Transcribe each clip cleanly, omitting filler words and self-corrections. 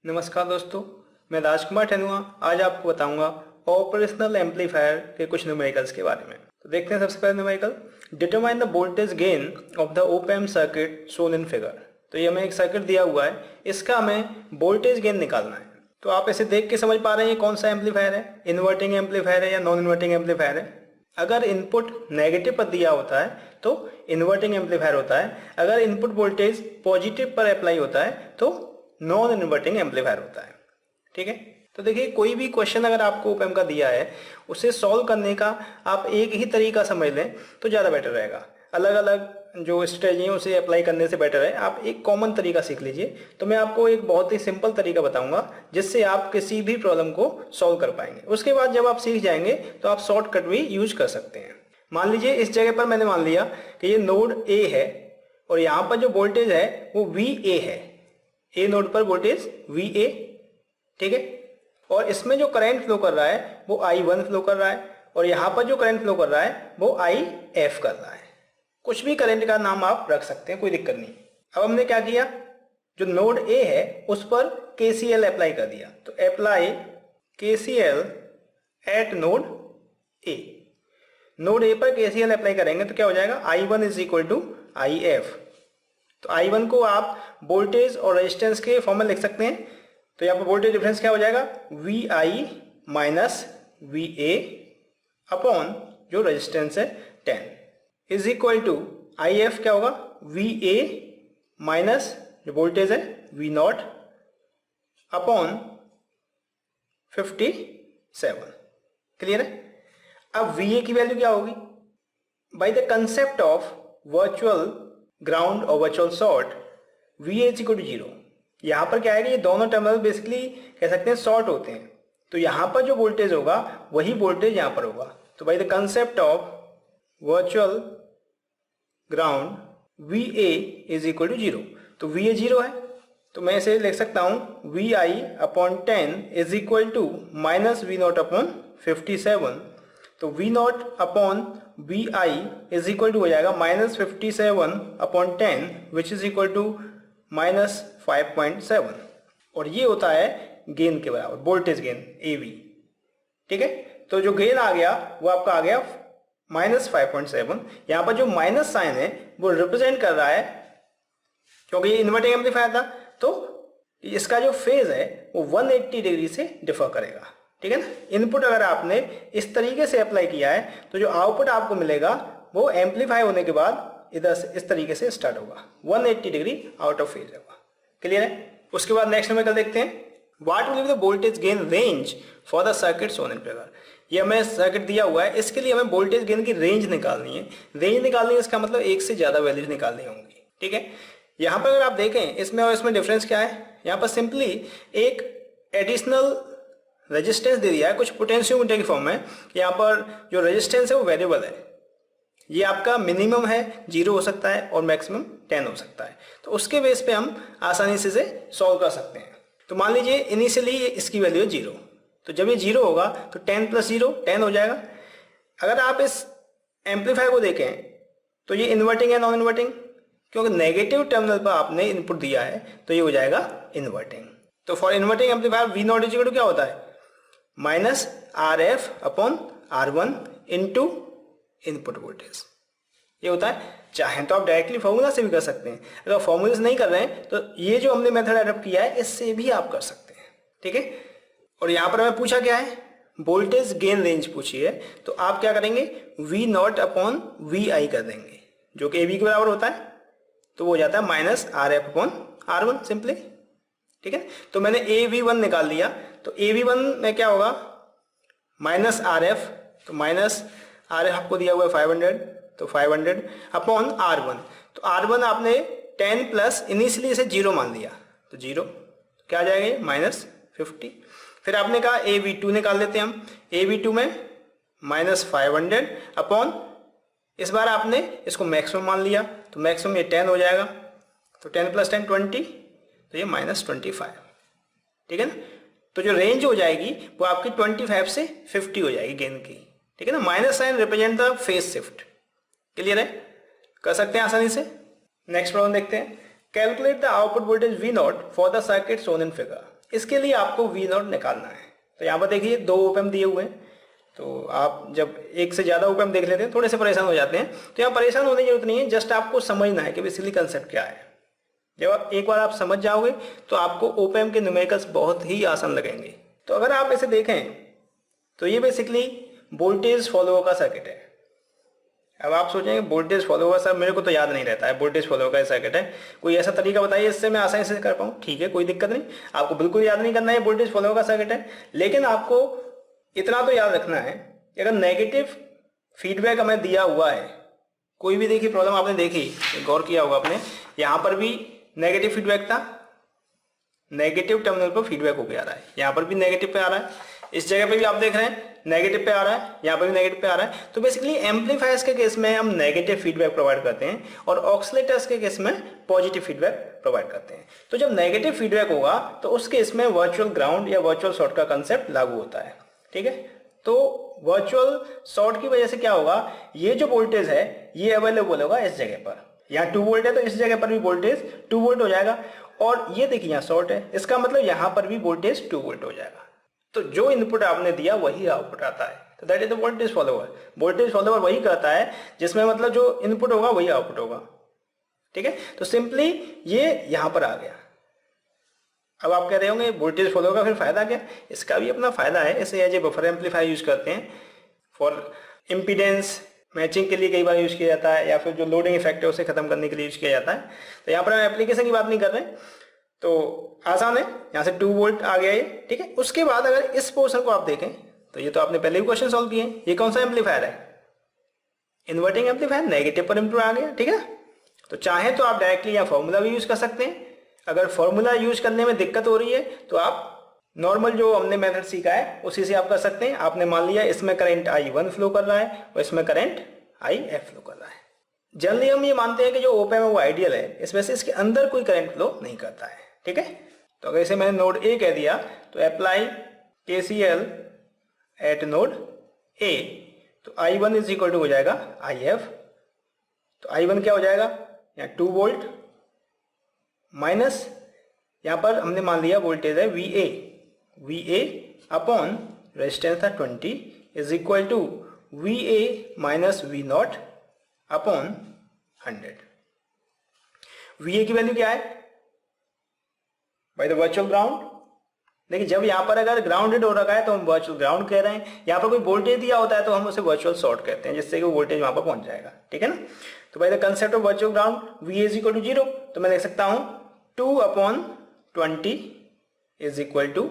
नमस्कार दोस्तों, मैं राजकुमार टनुआ आज आपको बताऊंगा ऑपरेशनल एम्पलीफायर के कुछ न्यूमेरिकल्स के बारे में। तो देखते हैं सबसे पहले numerical, determine the voltage gain of the op amp circuit shown in figure. तो ये हमें एक सर्किट दिया हुआ है, इसका हमें वोल्टेज गेन निकालना है। तो आप इसे देख के समझ पा रहे हैं ये कौन सा एम्पलीफायर है, इन्वर्टिंग एम्पलीफायर है या नॉन इन्वर्टिंग एम्पलीफायर है। अगर इनपुट नेगेटिव पर दिया होता है तो इन्वर्टिंग एम्पलीफायर होता है, अगर इनपुट वोल्टेज पॉजिटिव पर अप्लाई होता है तो नॉन इन्वर्टिंग एम्पलीफायर होता है। ठीक है, तो देखिए कोई भी क्वेश्चन अगर आपको ऑप एम्प का दिया है उसे सॉल्व करने का आप एक ही तरीका समझ लें तो ज़्यादा बेटर रहेगा। अलग अलग जो स्ट्रेटजी है उसे अप्लाई करने से बेटर है आप एक कॉमन तरीका सीख लीजिए। तो मैं आपको एक बहुत ही सिंपल तरीका बताऊंगा जिससे आप किसी भी प्रॉब्लम को सॉल्व कर पाएंगे। उसके बाद जब आप सीख जाएंगे तो आप शॉर्टकट भी यूज कर सकते हैं। मान लीजिए इस जगह पर मैंने मान लिया कि ये नोड ए है और यहाँ पर जो वोल्टेज है वो VA है। ए नोड पर वोल्टेज VA, ठीक है, और इसमें जो करंट फ्लो कर रहा है वो I1 फ्लो कर रहा है और यहाँ पर जो करंट फ्लो कर रहा है वो IF कर रहा है। कुछ भी करंट का नाम आप रख सकते हैं, कोई दिक्कत नहीं। अब हमने क्या किया, जो नोड A है उस पर KCL अप्लाई कर दिया। तो apply KCL at node A। Node A पर KCL अप्लाई करेंगे तो क्या हो जाएगा, I1 is equal to IF। तो I1 को आप वोल्टेज और रेजिस्टेंस के फॉर्म में लिख सकते हैं। तो यहाँ पर वोल्टेज डिफरेंस क्या हो जाएगा, VI माइनस VA अपॉन जो रेजिस्टेंस है 10 इज इक्वल टू IF क्या होगा, VA माइनस जो वोल्टेज है V0 अपॉन 57। क्लियर है। अब VA की वैल्यू क्या होगी, by the concept of virtual ground और virtual short VA is equal to 0। यहाँ पर क्या है कि ये दोनों टर्मिनल बेसिकली कह सकते हैं शॉर्ट होते हैं, तो यहाँ पर जो वोल्टेज होगा वही वोल्टेज यहाँ पर होगा। तो by the concept of virtual ground VA is equal to 0। तो VA 0 है तो मैं इसे लिख सकता हूँ VI upon 10 is equal to minus V0 upon 57। तो V0 upon VI is equal to हो जाएगा minus 57 upon 10 which is equal to minus 5.7 और ये होता है गेन के बराबर, वोल्टेज गेन AV। ठीक है, तो जो गेन आ गया वो आपका आ गया माइनस 5.7। यहाँ पर जो माइनस साइन है वो रिप्रेजेंट कर रहा है, क्योंकि ये इन्वर्टिंग एम्पलीफायर था तो इसका जो फेज है वो 180 डिग्री से डिफर करेगा। ठीक है ना। इनपुट अगर आपने इस तरीके से अप्लाई किया है तो जो आउटपुट आपको मिलेगा वो एम्पलीफाई होने के बाद इधर से इस तरीके से स्टार्ट होगा, 180 डिग्री आउट ऑफ फेज होगा। क्लियर है। उसके बाद नेक्स्ट न्यूमेरिकल देखते हैं, what will be the voltage gain range for the circuit shown in figure. ये हमें सर्किट दिया हुआ है, इसके लिए हमें वोल्टेज गेन की रेंज निकालनी है। रेंज निकालनी है इसका मतलब एक से ज्यादा वैल्यूज निकालनी होंगी। ठीक है, यहाँ पर अगर आप देखें इसमें और इसमें डिफरेंस क्या है, यहाँ पर सिंपली एक एडिशनल रेजिस्टेंस दे दिया है कुछ पोटेंशियोमीटर की फॉर्म में। यहाँ पर जो रेजिस्टेंस है वो वेरिएबल है, ये आपका मिनिमम है 0 हो सकता है और मैक्सिमम 10 हो सकता है। तो उसके बेस पे हम आसानी से इसे सॉल्व कर सकते हैं। तो मान लीजिए इनिशियली इसकी वैल्यू है 0, तो जब ये 0 होगा तो 10 प्लस 0 10 हो जाएगा। अगर आप इस एम्पलीफायर को देखें तो ये इन्वर्टिंग है नॉन इन्वर्टिंग, क्योंकि नेगेटिव टर्मिनल पर आपने इनपुट दिया है तो ये हो जाएगा इन्वर्टिंग। तो for inverting amplifier V0 is equal to क्या होता है, minus RF upon R1 into input voltage, ये होता है। चाहें तो आप डायरेक्टली फॉर्मूला से भी कर सकते हैं, अगर फॉर्मूला से नहीं कर रहे हैं तो ये जो हमने मेथड अडॉप्ट किया है इससे भी आप कर सकते हैं। ठीक है, और यहाँ पर हमें पूछा क्या है, वोल्टेज गेन रेंज पूछी है, तो आप क्या करेंगे V0 अपॉन VI कर देंगे जो कि AV के बराबर होता है, तो वो हो जाता है minus RF upon R1 simply. ठीक है, तो मैंने AV1 निकाल लिया, तो AV1 में क्या होगा माइनस RF, तो माइनस RF आपको दिया हुआ है 500, तो 500 अपॉन R1, तो R1 आपने 10 प्लस इनिशियली इसे 0 मान लिया तो 0, क्या आ जाएगा माइनस 50। फिर आपने कहा AV2 निकाल लेते हैं हम, AV2 में माइनस 500 अपॉन, इस बार आपने इसको मैक्सिमम मान लिया तो मैक्सिमम ये 10 हो जाएगा, तो 10 प्लस 10 20, तो ये माइनस 25। ठीक है ना, तो जो रेंज हो जाएगी वो आपकी 25 से 50 हो जाएगी गेन की। ठीक है ना, minus sign represent the phase shift. Clear है, कर सकते हैं आसानी से। नेक्स्ट प्रॉब्लम देखते हैं, calculate the output voltage V0 for the circuit shown in figure. इसके लिए आपको वी नॉट निकालना है। तो यहाँ पर देखिए 2 ओप एम्प दिए हुए हैं, तो आप जब एक से ज़्यादा ओप एम्प देख लेते हैं थोड़े से परेशान हो जाते हैं। तो यहाँ परेशान होने की जरूरत नहीं है, जस्ट आपको समझना है कि बेसिकली कंसेप्ट क्या है। जब एक बार आप समझ जाओगे तो आपको ओप एम्प के न्यूमेरिकल्स बहुत ही आसान लगेंगे। तो अगर आप इसे देखें तो ये बेसिकली वोल्टेज फॉलोअर का सर्किट है। अब आप सोचेंगे वोल्टेज फॉलोअर, सर मेरे को तो याद नहीं रहता है वोल्टेज फॉलोअर का सर्किट है, कोई ऐसा तरीका बताइए इससे मैं आसानी से कर पाऊँ। ठीक है, कोई दिक्कत नहीं, आपको बिल्कुल याद नहीं करना है वोल्टेज फॉलोअर का सर्किट है, लेकिन आपको इतना तो याद रखना है कि अगर नेगेटिव फीडबैक हमें दिया हुआ है, कोई भी देखिए प्रॉब्लम आपने देखी, गौर किया होगा आपने, यहाँ पर भी नेगेटिव फीडबैक था, नेगेटिव टर्मिनल पर फीडबैक होकर आ रहा है, यहाँ पर भी नेगेटिव पे आ रहा है, इस जगह पे भी आप देख रहे हैं नेगेटिव पे आ रहा है, यहाँ पर भी नेगेटिव पे आ रहा है। तो बेसिकली एम्पलीफायर्स के केस में हम नेगेटिव फीडबैक प्रोवाइड करते हैं और ऑक्सीलेटर्स के केस में पॉजिटिव फीडबैक प्रोवाइड करते हैं। तो जब नेगेटिव फीडबैक होगा तो उस केस में वर्चुअल ग्राउंड या वर्चुअल शॉर्ट का कंसेप्ट लागू होता है। ठीक है, तो वर्चुअल शॉर्ट की वजह से क्या होगा, ये जो वोल्टेज है ये अवेलेबल होगा इस जगह पर, यहाँ 2 वोल्ट है तो इस जगह पर भी वोल्टेज 2 वोल्ट हो जाएगा, और ये देखिए यहाँ शॉर्ट है, इसका मतलब यहाँ पर भी वोल्टेज 2 वोल्ट हो जाएगा। तो जो इनपुट आपने दिया वही आउटपुट आता है, तो that is the voltage follower. Voltage follower वही करता है जिसमें मतलब जो इनपुट होगा वही आउटपुट होगा। ठीक है, तो सिंपली ये यहां पर आ गया। अब आप कह रहे होंगे वोल्टेज फॉलोअर का फिर फायदा क्या? इसका भी अपना फायदा है, इसे as a buffer amplifier use करते हैं, फॉर इम्पीडेंस मैचिंग के लिए कई बार यूज किया जाता है, या फिर जो लोडिंग इफेक्ट है उसे खत्म करने के लिए यूज किया जाता है। तो यहाँ पर हम एप्लीकेशन की बात नहीं कर रहे हैं, तो आसान है, यहाँ से 2 वोल्ट आ गया ये। ठीक है, उसके बाद अगर इस पोर्शन को आप देखें तो ये तो आपने पहले भी क्वेश्चन सॉल्व किए, ये कौन सा एम्पलीफायर है? इन्वर्टिंग एम्पलीफायर, नेगेटिव पर इनपुट आ गया। ठीक है, तो चाहे तो आप डायरेक्टली यहाँ फॉर्मूला भी यूज कर सकते हैं, अगर फॉर्मूला यूज करने में दिक्कत हो रही है तो आप नॉर्मल जो हमने मेथड सीखा है उसी से आप कर सकते हैं। आपने मान लिया इसमें करंट I1 फ्लो कर रहा है और इसमें करंट IF फ्लो कर रहा है। जनरली हम ये मानते हैं कि जो ओप एम्प है वो आइडियल है, इसमें से इसके अंदर कोई करंट फ्लो नहीं करता है। ठीक है, तो अगर इसे मैंने नोड ए कह दिया तो apply KCL at node A, तो I1 इज इक्वल टू हो जाएगा IF। तो I1 क्या हो जाएगा, यहाँ 2 वोल्ट माइनस यहाँ पर हमने मान लिया वोल्टेज है VA अपॉन रेजिस्टेंस था 20 is equal to VA minus V not upon 100। VA की वैल्यू क्या है? By the virtual ground. देखिए जब यहाँ पर अगर ग्राउंडेड हो रखा है तो हम वर्चुअल ग्राउंड कह रहे हैं, यहाँ पर कोई वोल्टेज दिया होता है तो हम उसे वर्चुअल शॉर्ट कहते हैं, जिससे कि वो वोल्टेज वहां पर पहुंच जाएगा। ठीक है ना, तो by the concept of virtual ground VA is equal to 0, तो मैं लिख सकता हूं 2/20 इज इक्वल टू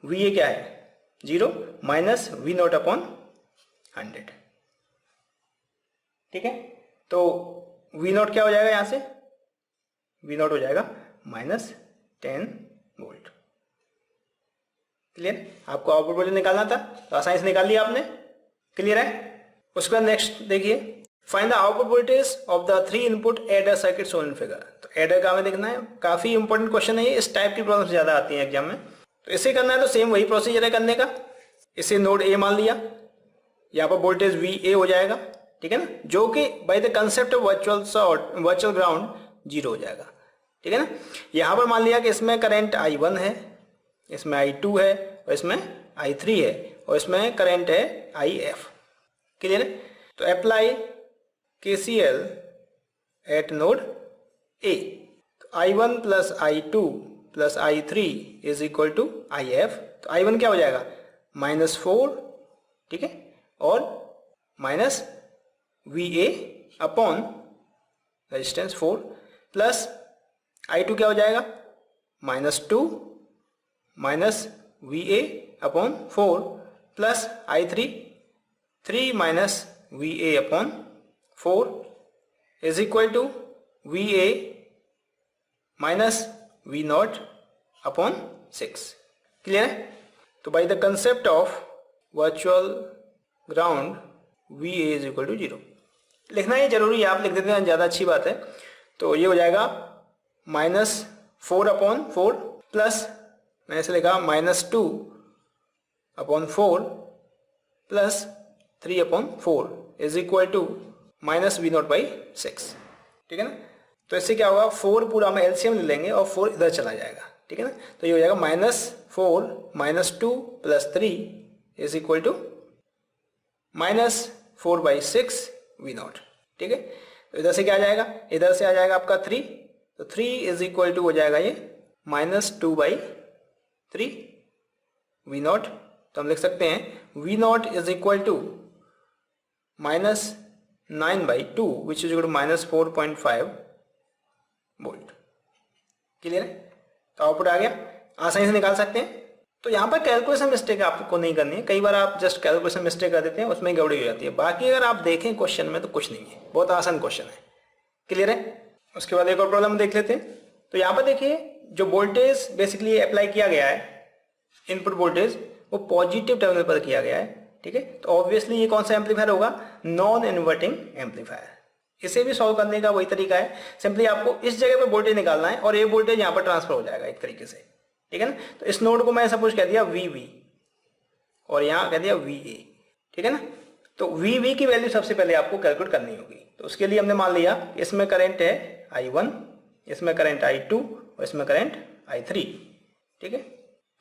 VA क्या है 0 माइनस V नॉट अपॉन 100। ठीक है, तो V नॉट क्या हो जाएगा, यहां से V नॉट हो जाएगा माइनस 10 वोल्ट। क्लियर, आपको आउटपुट वोल्टेज निकालना था तो आसानी से निकाल लिया आपने। क्लियर है, उसके बाद नेक्स्ट देखिए, find the output voltage of the 3 input adder circuit shown in figure. तो एडर का हमें देखना है, काफी इंपॉर्टेंट क्वेश्चन है ये, इस टाइप की प्रॉब्लम ज्यादा आती है एग्जाम में। तो इसे करना है तो सेम वही प्रोसीजर है करने का। इसे नोड ए मान लिया, यहाँ पर वोल्टेज VA हो जाएगा। ठीक है ना, जो कि bye the concept of virtual ground 0 हो जाएगा। ठीक है ना, यहाँ पर मान लिया कि इसमें करंट I1 है, इसमें I2 है और इसमें I3 है और इसमें करंट है IF। क्लियर है, तो apply KCL at node A, तो I1 plus I2 plus I3 is equal to IF। तो I1 क्या हो जाएगा -4, ठीक है, और minus VA upon resistance 4 plus I2 क्या हो जाएगा -2 minus VA upon 4 plus I3 3 minus VA upon 4 is equal to VA minus V not upon 6। Clear है, तो by the concept of virtual ground VA is equal to 0 लिखना ही जरूरी है, आप लिख देते हैं ज़्यादा अच्छी बात है। तो ये हो जाएगा -4 अपॉन 4 प्लस मैंने इसे लिखा -2 upon 4 plus 3 upon 4 is equal to minus V not by 6। ठीक है ना, तो इससे क्या होगा 4 पूरा हम एलसीएम ले लेंगे और 4 इधर चला जाएगा, ठीक है ना। तो ये हो जाएगा -4 -2 + 3 इज इक्वल टू -4/6 V0, ठीक है। तो इधर से क्या आ जाएगा, इधर से आ जाएगा आपका 3, तो 3 इज इक्वल टू हो जाएगा ये -2/3 V0। तो हम लिख सकते हैं V0 is equal to -9/2 which is equal to -4.5 volt. Clear है। तो आउटपुट आ गया, आसानी से निकाल सकते हैं। तो यहाँ पर कैलकुलेशन मिस्टेक आपको नहीं करनी है, कई बार आप जस्ट कैलकुलेशन मिस्टेक कर देते हैं, उसमें गड़बड़ी हो जाती है। बाकी अगर आप देखें क्वेश्चन में तो कुछ नहीं है, बहुत आसान क्वेश्चन है। क्लियर है। उसके बाद एक और प्रॉब्लम देख लेते हैं। तो यहाँ पर देखिए जो वोल्टेज बेसिकली अप्लाई किया गया है, इनपुट वोल्टेज, वो पॉजिटिव टर्मिनल पर किया गया है, ठीक है। तो ऑब्वियसली ये कौन सा एम्पलीफायर होगा, नॉन इन्वर्टिंग एम्पलीफायर। इसे भी सॉल्व करने का वही तरीका है, सिंपली आपको इस जगह पे वोल्टेज निकालना है और ये वोल्टेज यहाँ पर ट्रांसफर हो जाएगा एक तरीके से, ठीक है ना। तो इस नोड को मैं सपोज कह दिया VV और यहाँ कह दिया VA, ठीक है ना। तो VV की वैल्यू सबसे पहले आपको कैलकुलेट करनी होगी। तो उसके लिए हमने मान लिया इसमें करंट है I1, इसमें करंट I2 और इसमें करंट I3, ठीक है।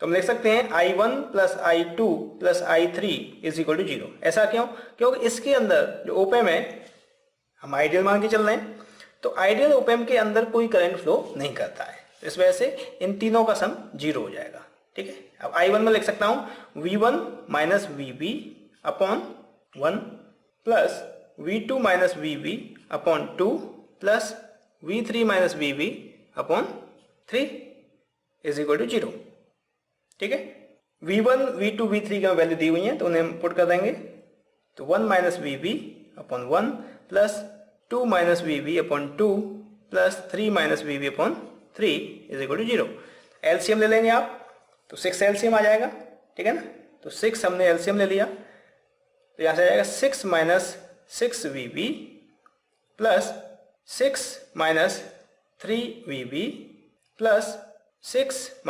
तो हम लिख सकते हैं I1 + I2 + I3 is equal to 0। ऐसा क्यों, क्योंकि इसके अंदर जो ओप एम्प है, हम आइडियल मान के चल रहे हैं, तो आइडियल ओप एम्प के अंदर कोई करंट फ्लो नहीं करता है। इस वजह से इन तीनों का सम 0 हो जाएगा, ठीक है। अब I1 में लिख सकता हूं V1 - VB upon 1 plus V2 - VB upon 2 plus V3 - VB upon 3 is equal to 0, ठीक है। V1, V2, V3 की वैल्यू दी हुई है तो उन्हें हम पुट कर देंगे। तो 1 - VB upon 1 plus 2 - VB upon 2 plus 3 - VB upon 3 is equal to 0। LCM ले लेंगे आप, तो 6 एलसीएम आ जाएगा, ठीक है ना। तो 6 हमने एलसीएम ले लिया, तो यहाँ से आ जाएगा 6 - 6 VB plus 6 - 3 VB plus 6 -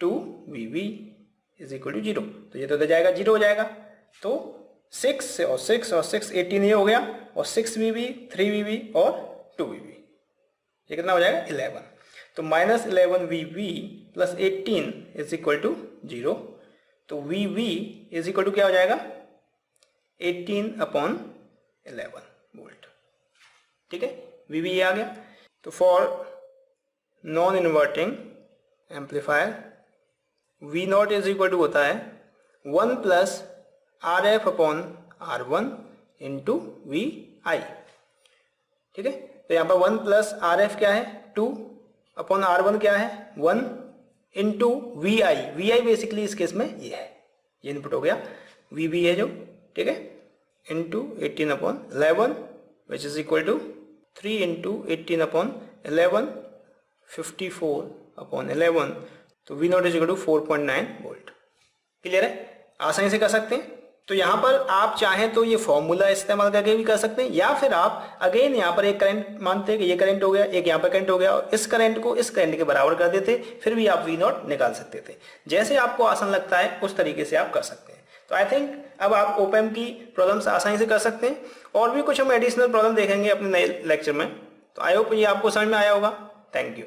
2 VB is equal to 0। तो ये तो जाएगा 0 हो जाएगा। तो 6 और 6 और 6 18 ये हो गया, और 6 VB 3 VB और 2 VB, ये कितना हो जाएगा 11। तो -11 VB plus 18 is equal to 0। तो VB इज इक्वल टू क्या हो जाएगा 18/11 वोल्ट, ठीक है। VB ये आ गया। तो for non inverting amplifier V0 is equal to होता है 1 + RF/R1 इंटू VI, ठीक है। तो यहाँ पर 1 + RF क्या है 2/R1 क्या है 1 इंटू VI। VI बेसिकली इस केस में ये है, ये इनपुट हो गया, VB है जो, ठीक है, into 18/11 which is equal to 3 into 18/11 54/11। तो V0 is equal to 4.9 volt. Clear है, आसानी से कर सकते हैं। तो यहाँ पर आप चाहें तो ये फॉर्मूला इस्तेमाल करके भी कर सकते हैं, या फिर आप अगेन यहाँ पर एक करंट मानते हैं कि ये करंट हो गया, एक यहाँ पर करंट हो गया, और इस करंट को इस करंट के बराबर कर देते, फिर भी आप V0 निकाल सकते थे। जैसे आपको आसान लगता है उस तरीके से आप कर सकते हैं। तो आई थिंक अब आप ओप एम्प की प्रॉब्लम्स आसानी से कर सकते हैं, और भी कुछ हम एडिशनल प्रॉब्लम देखेंगे अपने नए लेक्चर में। तो आई होप ये आपको समझ में आया होगा। Thank you.